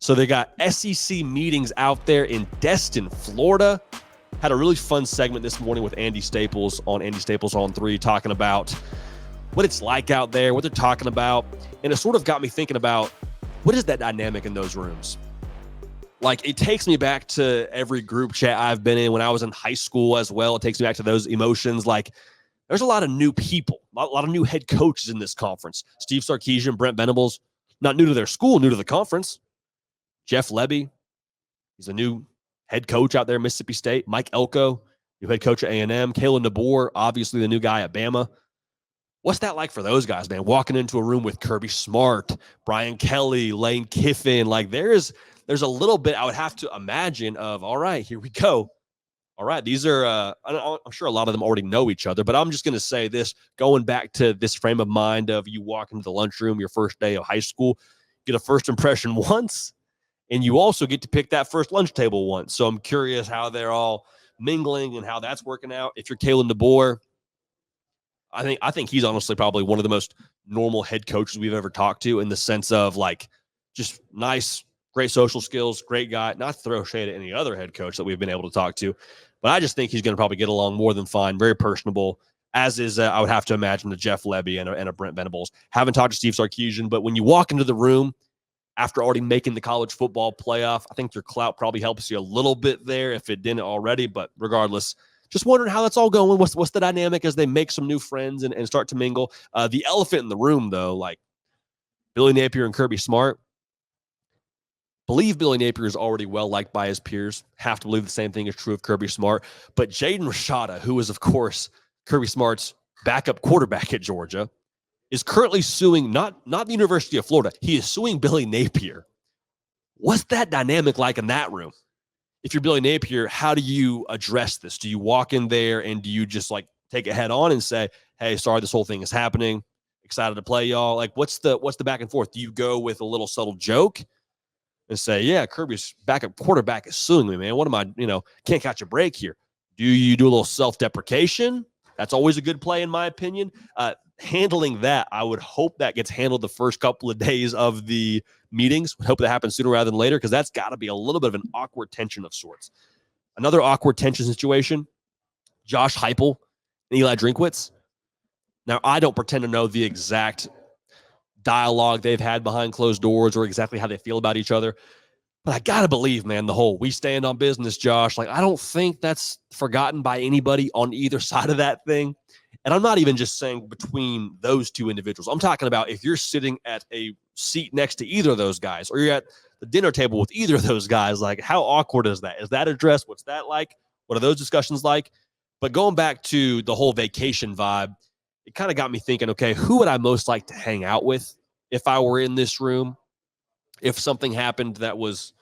So they got SEC meetings out there in Destin, Florida. Had a really fun segment this morning with Andy Staples on 3, talking about what it's like out there, what they're talking about. And it sort of got me thinking about, what is that dynamic in those rooms? Like, it takes me back to every group chat I've been in when I was in high school as well. It takes me back to those emotions. Like, there's a lot of new people, a lot of new head coaches in this conference. Steve Sarkisian, Brent Venables, not new to their school, new to the conference. Jeff Lebby, he's a new head coach out there at Mississippi State. Mike Elko, new head coach at A&M. Kalen DeBoer, obviously the new guy at Bama. What's that like for those guys, man? Walking into a room with Kirby Smart, Brian Kelly, Lane Kiffin. Like, there's a little bit, I would have to imagine, of, all right, here we go. All right, these are, I'm sure a lot of them already know each other, but I'm just going to say this, going back to this frame of mind of you walk into the lunchroom your first day of high school, get a first impression once, and you also get to pick that first lunch table once. So I'm curious how they're all mingling and how that's working out. If you're Kalen DeBoer, I think he's honestly probably one of the most normal head coaches we've ever talked to, in the sense of, like, just nice, great social skills, great guy. Not to throw shade at any other head coach that we've been able to talk to, but I just think he's going to probably get along more than fine. Very personable, as is, I would have to imagine, the Jeff Lebby and a Brent Venables. Haven't talked to Steve Sarkisian, but when you walk into the room after already making the college football playoff, I think your clout probably helps you a little bit there if it didn't already. But regardless, just wondering how that's all going. What's the dynamic as they make some new friends and start to mingle? The elephant in the room, though, like Billy Napier and Kirby Smart. Believe Billy Napier is already well-liked by his peers. Have to believe the same thing is true of Kirby Smart. But Jaden Rashada, who is, of course, Kirby Smart's backup quarterback at Georgia, is currently suing not the University of Florida. He is suing Billy Napier. What's that dynamic like in that room? If you're Billy Napier, how do you address this? Do you walk in there and do you just, like, take it head on and say, hey, sorry, this whole thing is happening. Excited to play y'all. Like, what's the back and forth? Do you go with a little subtle joke and say, yeah, Kirby's backup quarterback is suing me, man? What am I, can't catch a break here? Do you do a little self-deprecation? That's always a good play, in my opinion. Handling that, I would hope that gets handled the first couple of days of the meetings. Would hope that happens sooner rather than later, because that's got to be a little bit of an awkward tension of sorts. Another awkward tension situation, Josh Heupel and Eli Drinkwitz. Now, I don't pretend to know the exact dialogue they've had behind closed doors or exactly how they feel about each other, but I got to believe, man, the whole "we stand on business, Josh," like, I don't think that's forgotten by anybody on either side of that thing. And I'm not even just saying between those two individuals. I'm talking about if you're sitting at a seat next to either of those guys, or you're at the dinner table with either of those guys, like, how awkward is that? Is that addressed? What's that like? What are those discussions like? But going back to the whole vacation vibe, it kind of got me thinking, okay, who would I most like to hang out with if I were in this room? If something happened that was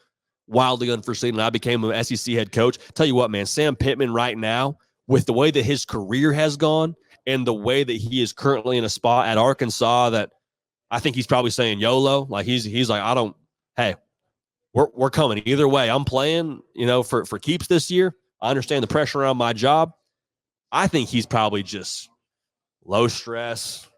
wildly unforeseen and I became an SEC head coach, tell you what, man, Sam Pittman right now, with the way that his career has gone and the way that he is currently in a spot at Arkansas, that I think he's probably saying YOLO. Like, he's like, hey, we're coming either way. I'm playing, for keeps this year. I understand the pressure around my job. I think he's probably just low stress,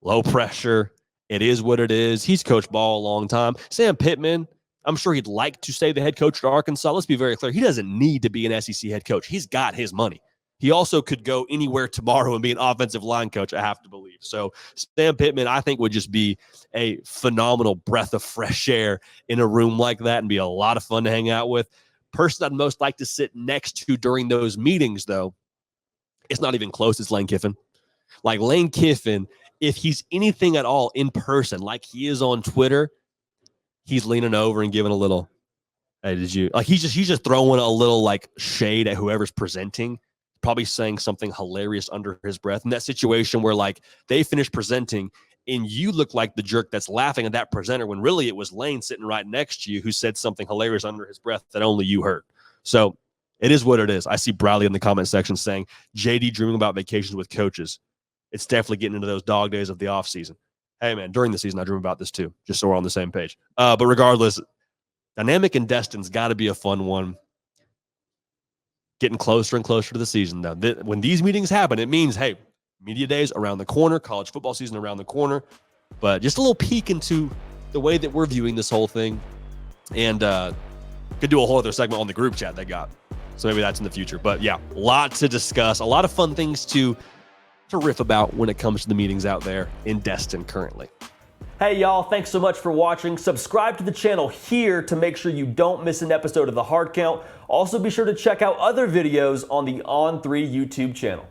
low pressure. It is what it is. He's coached ball a long time. Sam Pittman, I'm sure he'd like to stay the head coach at Arkansas. Let's be very clear. He doesn't need to be an SEC head coach. He's got his money. He also could go anywhere tomorrow and be an offensive line coach, I have to believe. So Sam Pittman, I think, would just be a phenomenal breath of fresh air in a room like that and be a lot of fun to hang out with. Person I'd most like to sit next to during those meetings, though, it's not even close. It's Lane Kiffin. Like, Lane Kiffin, if he's anything at all in person, like he is on Twitter, he's leaning over and giving a little, hey, did you, like, he's just throwing a little, like, shade at whoever's presenting, probably saying something hilarious under his breath. In that situation where, like, they finish presenting and you look like the jerk that's laughing at that presenter when really it was Lane sitting right next to you who said something hilarious under his breath that only you heard. So it is what it is. I see Bradley in the comment section saying, JD dreaming about vacations with coaches. It's definitely getting into those dog days of the offseason. Hey, man, during the season, I dream about this too, just so we're on the same page. But regardless, dynamic in Destin's got to be a fun one. Getting closer and closer to the season, though. When these meetings happen, it means, hey, media days around the corner, college football season around the corner. But just a little peek into the way that we're viewing this whole thing. and could do a whole other segment on the group chat they got. So maybe that's in the future. But yeah, a lot to discuss, a lot of fun things to riff about when it comes to the meetings out there in Destin currently. Hey y'all, thanks so much for watching. Subscribe to the channel here to make sure you don't miss an episode of The Hard Count. Also be sure to check out other videos on the On3 YouTube channel.